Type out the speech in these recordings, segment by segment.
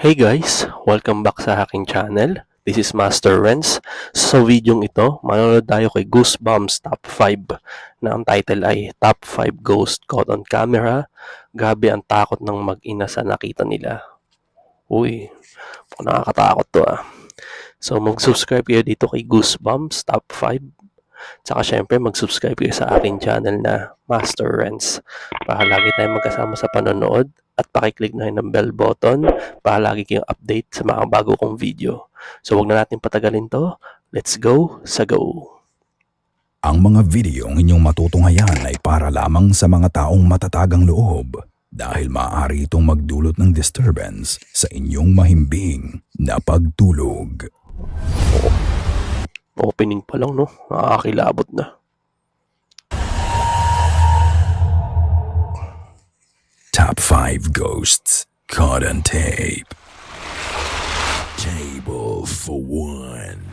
Hey guys! Welcome back sa aking channel. This is Master Renz. Sa videong ito, manonood tayo kay Goosebumps Top 5 na ang title ay Top 5 Ghost Caught on Camera. Grabe ang takot ng mag-ina sa nakita nila. Uy, nakakatakot to ah. So mag-subscribe kayo dito kay Goosebumps Top 5. Tsaka syempre mag-subscribe kayo sa aking channel na Master Renz para lagi tayong magkasama sa panonood at pakiclick na rin ng bell button para lagi kayong update sa mga bago kong video. So wag na natin patagalin to. Let's go sa go! Ang mga videong inyong matutunghayan ay para lamang sa mga taong matatagang loob dahil maaari itong magdulot ng disturbance sa inyong mahimbing na pagtulog. Opening pa lang no, nakakilabot na. Top 5 Ghosts Caught on Tape. Table for one.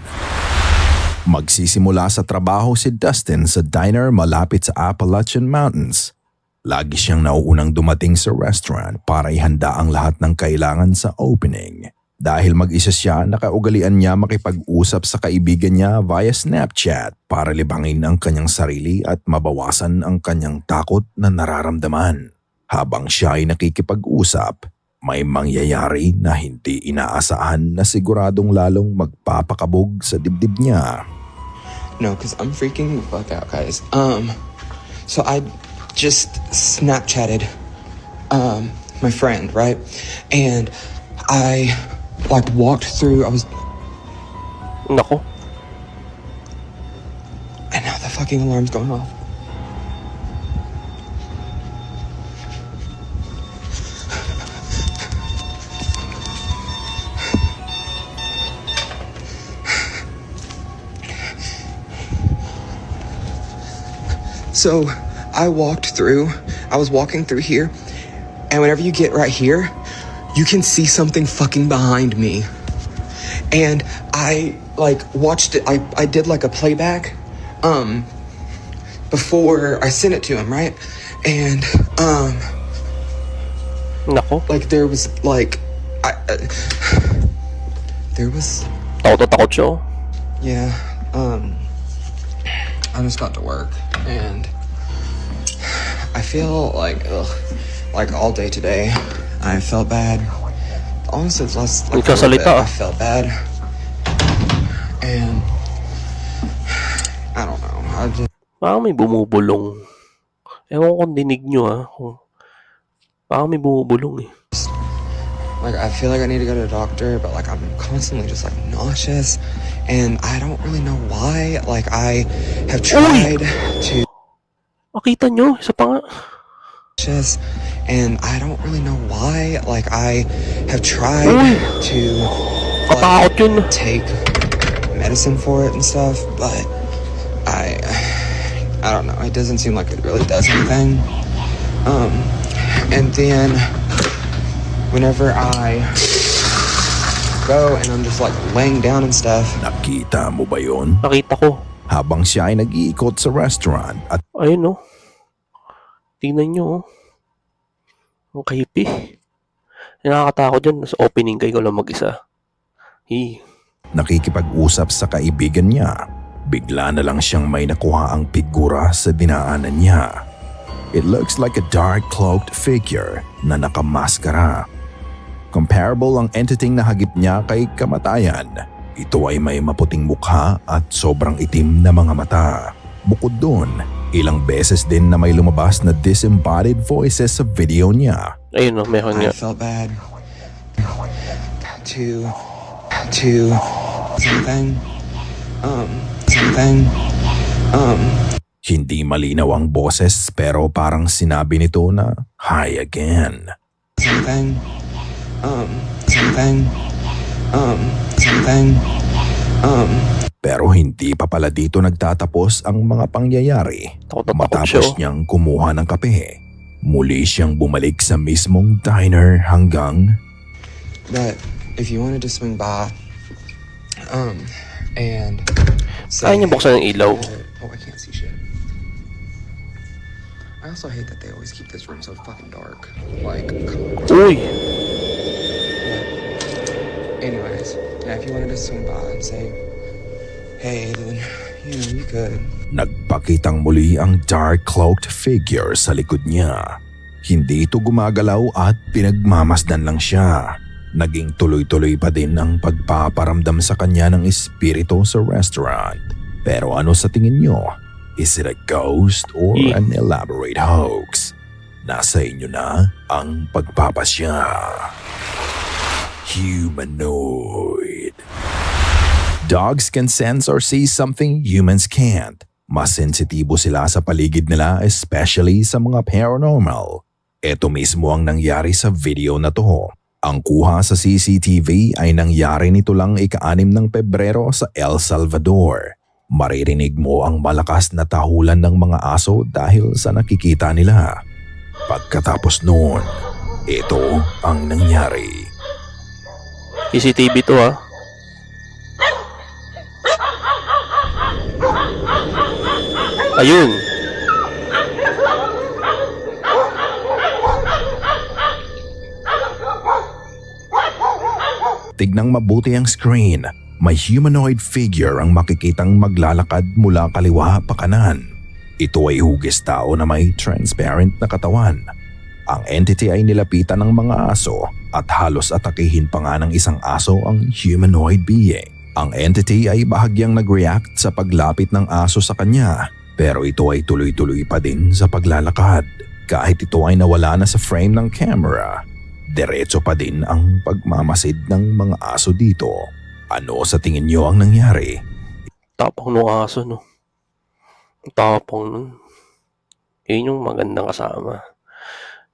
Magsisimula sa trabaho si Dustin sa diner malapit sa Appalachian Mountains. Lagi siyang nauunang dumating sa restaurant para ihanda ang lahat ng kailangan sa opening. Dahil mag-isa siya, nakaugalian niya makipag-usap sa kaibigan niya via Snapchat para libangin ang kanyang sarili at mabawasan ang kanyang takot na nararamdaman. Habang siya ay nakikipag-usap, may mangyayari na hindi inaasahan na siguradong lalong magpapakabog sa dibdib niya. No, because I'm freaking the fuck out, guys. So I just Snapchatted my friend, right? And I walked through, Nako, and now the fucking alarm's going off. So I was walking through here, and whenever you get right here, you can see something fucking behind me. And I watched it, I did like a playback before I sent it to him, right? And nako. there was Takot na takot siya. yeah, I just got to work and I feel like all day today I felt bad. Honestly, last a little bit, I felt bad, and I don't know. I just Parang may bumubulong. Ewan ko kung dinig nyo ah. Parang may bumubulong eh. I feel like I need to go to the doctor, but I'm constantly just nauseous, and I don't really know why. I have tried to. Makita nyo, isa pa nga. And I don't really know why. I have tried to Katakot yun. take medicine for it and stuff, but I don't know. It doesn't seem like it really does anything. And then whenever I go and I'm just laying down and stuff. Nakita mo ba yun? Nakita ko. Habang siya ay nag-iikot sa restaurant at Ayun oh. Tingnan nyo oh. Ang creepy. Nakakatakot yun. Sa opening kayo lang mag-isa. nakikipag-usap sa kaibigan niya, bigla na lang siyang may nakuha ang figura sa dinaanan niya. It looks like a dark cloaked figure na nakamaskara. Comparable ang entityng nahagip niya kay kamatayan. Ito ay may maputing mukha at sobrang itim na mga mata. Bukod doon, ilang beses din na may lumabas na disembodied voices sa video niya. Ayun o, meron nga. I felt bad to something. Hindi malinaw ang boses pero parang sinabi nito na hi again. Something. Pero hindi pa pala dito nagtatapos ang mga pangyayari. Matapos niyang kumuha ng kape, muli siyang bumalik sa mismong diner hanggang... But if you wanted to swing by, and Kaya niya buksan ng ilaw. Oh, I can't see shit. I also hate that they always keep this room so fucking dark. Uy! guys. Yeah, if you wanted to swing by and say, hey, then, you could. Nagpakitang muli ang dark-cloaked figure sa likod niya. Hindi ito gumagalaw at pinagmamasdan lang siya. Naging tuloy-tuloy pa din ang pagpaparamdam sa kanya ng espiritu sa restaurant. Pero ano sa tingin nyo? Is it a ghost or an elaborate hoax? Nasa inyo na ang pagpapasya. Humanoid. Dogs can sense or see something humans can't. Mas sensitibo sila sa paligid nila, especially sa mga paranormal. Ito mismo ang nangyari sa video na to. Ang kuha sa CCTV ay nangyari nito lang ika-6 ng Pebrero sa El Salvador. Maririnig mo ang malakas na tahulan ng mga aso dahil sa nakikita nila. Pagkatapos noon, ito ang nangyari. CCTV to ah. Ayun. Tignang mabuti ang screen. May humanoid figure ang makikitang maglalakad mula kaliwa pa kanan. Ito ay hugis tao na may transparent na katawan. Ang entity ay nilapitan ng mga aso at halos atakihin pa nga ng isang aso ang humanoid being. Ang entity ay bahagyang nag-react sa paglapit ng aso sa kanya, pero ito ay tuloy-tuloy pa din sa paglalakad. Kahit ito ay nawala na sa frame ng camera, diretso pa din ang pagmamasid ng mga aso dito. Ano sa tingin niyo ang nangyari? Tapang nung aso, no? Tapang nun. Yun yung magandang kasama.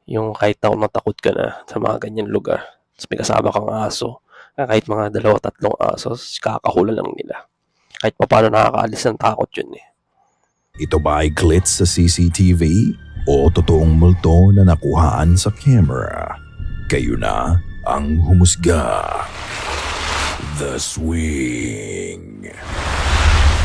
Yung kahit natakot ka na sa mga ganyan lugar, tapos may kasama kang aso, kahit mga 2-3 aso, kakahula lang nila. Kahit pa paano nakakaalis ng takot yun eh. Ito ba ay glitch sa CCTV o totoong multo na nakuhaan sa camera? Kayo na ang humusga. The Swing.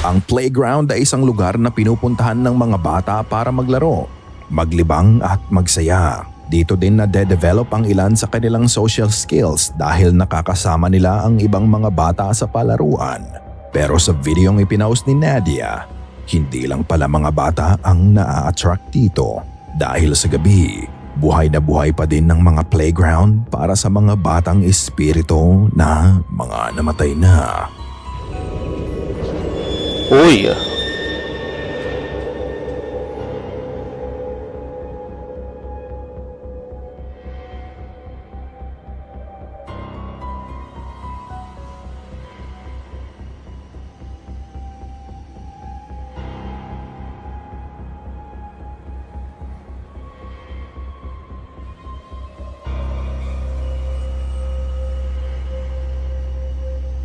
Ang playground ay isang lugar na pinupuntahan ng mga bata para maglaro, maglibang at magsaya. Dito din na-develop ang ilan sa kanilang social skills dahil nakakasama nila ang ibang mga bata sa palaruan. Pero sa videong ipinaus ni Nadia, hindi lang pala mga bata ang naa-attract dito dahil sa gabi, buhay na buhay pa din ng mga playground para sa mga batang espiritu na mga namatay na. Uy!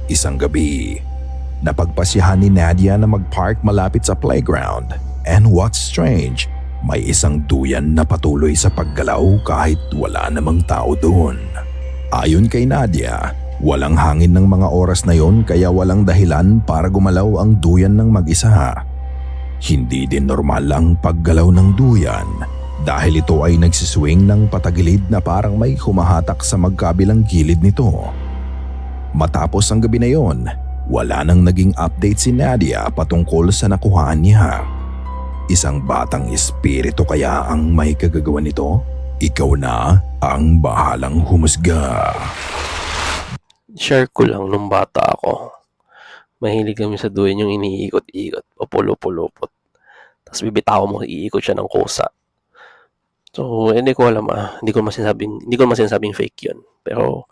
Isang gabi, napagpasyahan ni Nadia na mag-park malapit sa playground. And what's strange, may isang duyan na patuloy sa paggalaw kahit wala namang tao doon. Ayon kay Nadia, walang hangin ng mga oras na yon kaya walang dahilan para gumalaw ang duyan ng mag-isa. Hindi din normal ang paggalaw ng duyan dahil ito ay nagsiswing ng patagilid na parang may humahatak sa magkabilang gilid nito. Matapos ang gabi na yon, wala nang naging update si Nadia patungkol sa nakuhaan niya. Isang batang espiritu kaya ang may kagagawa nito? Ikaw na ang bahalang humusga. Share ko lang nung bata ako. Mahilig kami sa duyan yung iniikot-ikot, papulupulupot. Tapos bibitaw mo, iikot siya ng kusa. So, hindi ko alam hindi ko masasabing fake yun. Pero,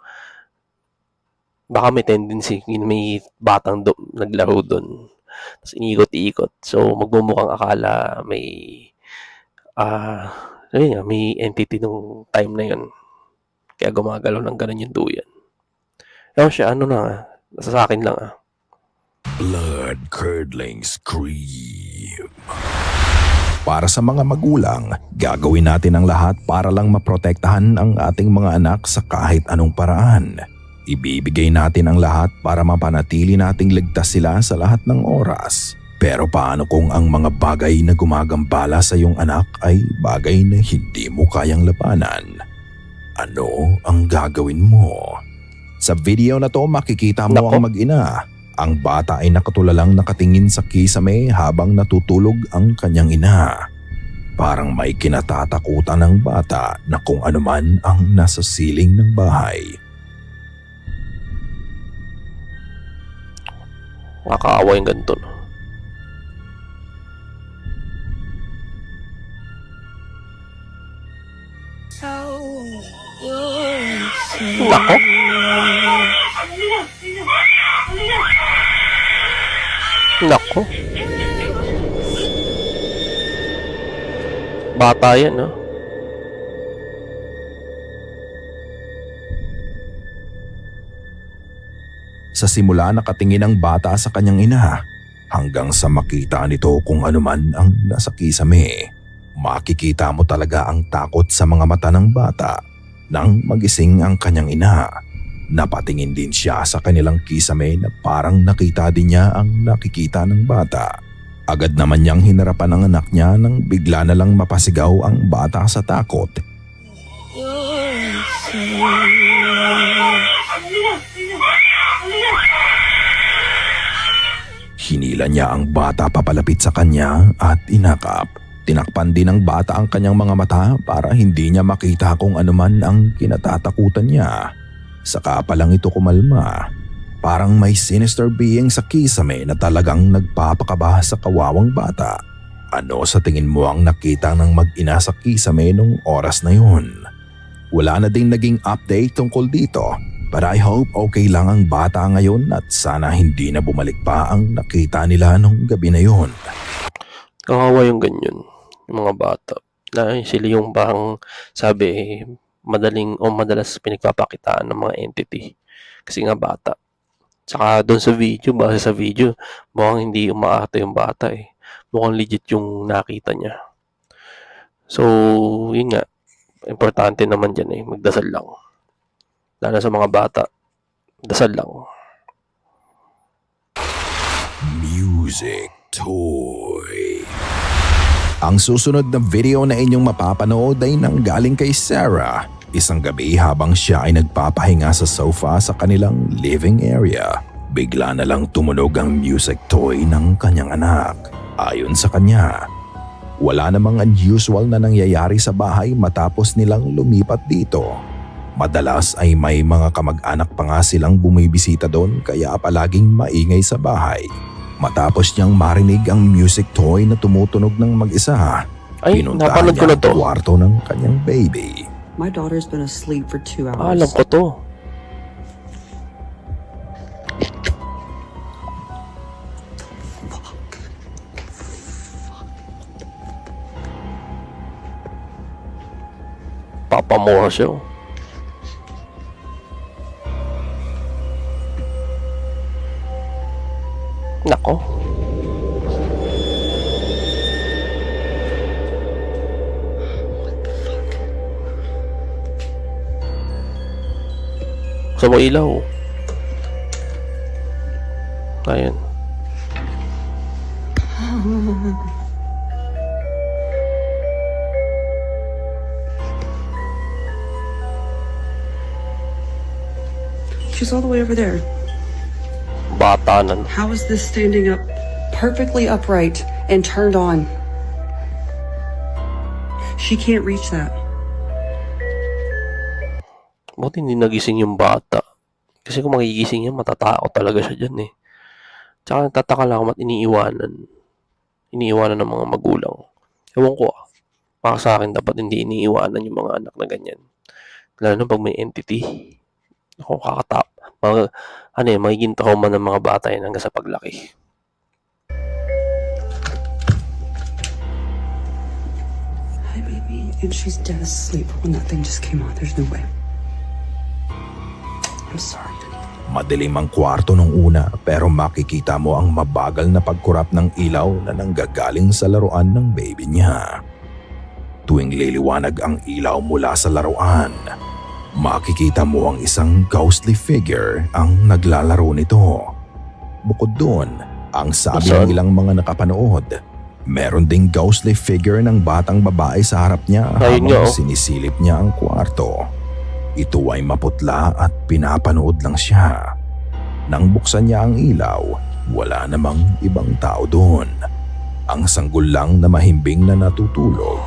baka may tendency, may batang naglaro doon. Tapos iniikot-ikot. So, magmumukhang akala may may entity nung time na yun. Kaya gumagalaw ng ganun yung duyan. Ewan siya, nasa sa akin lang Blood-curdling scream. Para sa mga magulang, gagawin natin ang lahat para lang maprotektahan ang ating mga anak sa kahit anong paraan. Ibibigay natin ang lahat para mapanatili nating ligtas sila sa lahat ng oras. Pero paano kung ang mga bagay na gumagambala sa iyong anak ay bagay na hindi mo kayang labanan? Ano ang gagawin mo? Sa video na to makikita mo Nako. ang mag-ina. Ang bata ay nakatulalang nakatingin sa kisame habang natutulog ang kanyang ina. Parang may kinatatakutan ng bata na kung anuman ang nasa siling ng bahay. Nakakaawa yung ganito, no? Nako. Nako. Bata yan, no? Sa simula nakatingin ang bata sa kanyang ina hanggang sa makita nito kung anuman ang nasa kisame. Makikita mo talaga ang takot sa mga mata ng bata. Nang magising ang kanyang ina, napatingin din siya sa kanilang kisame na parang nakita din niya ang nakikita ng bata. Agad naman niyang hinarapan ang anak niya nang bigla na lang mapasigaw ang bata sa takot. Hinila niya ang bata papalapit sa kanya at inakap. Tinakpan din ng bata ang kanyang mga mata para hindi niya makita kung anuman ang kinatatakutan niya. Saka pa lang ito kumalma. Parang may sinister being sa kisame na talagang nagpapakaba sa kawawang bata. Ano sa tingin mo ang nakita ng mag-ina sa kisame nung oras na yun? Wala na ding naging update tungkol dito. But I hope okay lang ang bata ngayon at sana hindi na bumalik pa ang nakita nila nung gabi na yun. Kawawa yung ganyan. Yung mga bata. Na sila yung parang sabi, madaling o madalas pinagpapakitaan ng mga entity. Kasi nga bata. Tsaka doon sa video, base sa video, mukhang hindi umaarte yung bata eh. Mukhang legit yung nakita niya. So, yun nga. Importante naman dyan eh, magdasal lang. Lalo sa mga bata, dasal lang. Music Toy. Ang susunod na video na inyong mapapanood ay nanggaling kay Sarah. Isang gabi habang siya ay nagpapahinga sa sofa sa kanilang living area, bigla na lang tumunog ang music toy ng kanyang anak. Ayon sa kanya, wala namang unusual na nangyayari sa bahay matapos nilang lumipat dito. Madalas ay may mga kamag-anak pa nga silang bumibisita doon kaya palaging maingay sa bahay. Matapos niyang marinig ang music toy na tumutunog ng mag-isa, Ay, pinuntahan napanood ko niya na ang to. kwarto ng kanyang baby. My daughter's been asleep for 2 hours. Alam ko to. Papamura siya. Nako. Sa mo ilaw. Ayan. She's all the way over there. Bata na. How is this standing up perfectly upright and turned on? She can't reach that. Buti hindi nagising yung bata. Kasi kung magigising yan, matatakot talaga siya dyan eh. Tsaka nagtataka lang kung ba't iniiwanan. Iniiwanan ng mga magulang. Ewan ko ah. Para sa akin, dapat hindi iniiwanan yung mga anak na ganyan. Lalo na pag may entity. Ako, kakatap. Magiging trauma ng mga bata yan hanggang sa paglaki. Hi, baby. And she's dead asleep when that thing just came on. There's no way. I'm sorry. Madilim ang kwarto nung una pero makikita mo ang mabagal na pagkurap ng ilaw na nanggagaling sa laruan ng baby niya. Tuwing liliwanag ang ilaw mula sa laruan, makikita mo ang isang ghostly figure ang naglalaro nito. Bukod doon, ang sabi ng ilang mga nakapanood, meron ding ghostly figure ng batang babae sa harap niya Ayun nga, habang oh. sinisilip niya ang kwarto. ito ay maputla at pinapanood lang siya. Nang buksan niya ang ilaw, wala namang ibang tao doon. Ang sanggol lang na mahimbing na natutulog.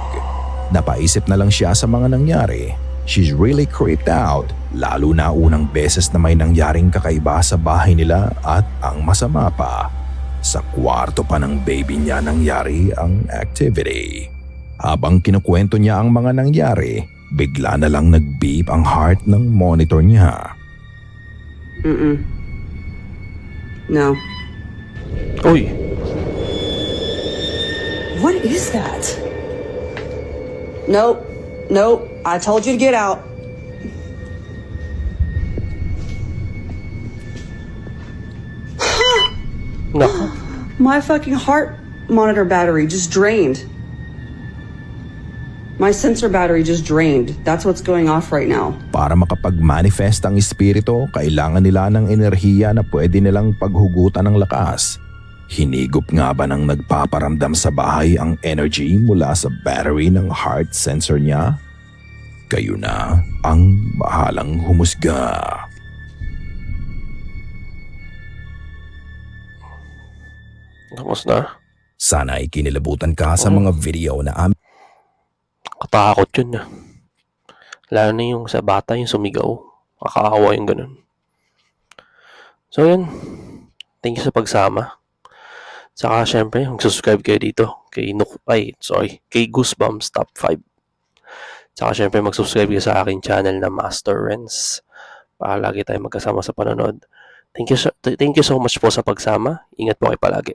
Napaisip na lang siya sa mga nangyari. She's really creeped out, lalo na unang beses na may nangyaring kakaiba sa bahay nila at ang masama pa, sa kwarto pa ng baby niya nangyari ang activity. Habang kinukwento niya ang mga nangyari, bigla na lang nag-beep ang heart ng monitor niya. No. Uy, What is that? Nope. Nope. I told you to get out. naku. My fucking heart monitor battery just drained. My sensor battery just drained. That's what's going off right now. Para makapag-manifest ang espiritu, kailangan nila ng enerhiya na pwede nilang paghugutan ng lakas. Hinigop nga ba ng nagpaparamdam sa bahay ang energy mula sa battery ng heart sensor niya? Kayo na ang bahalang humusga. Tapos na. Sana ay kinilabutan ka sa mga video na Katakot yun Lalo na yung sa bata, yung sumigaw. Makakaawa yung ganun. So yun. Thank you sa pagsama. Saka syempre, mag-subscribe kayo dito kay Goosebumps Top 5. Saka syempre, mag-subscribe kayo sa aking channel na Master Renz para lagi tayo magkasama sa panonood. Thank you so much po sa pagsama. Ingat po kayo palagi.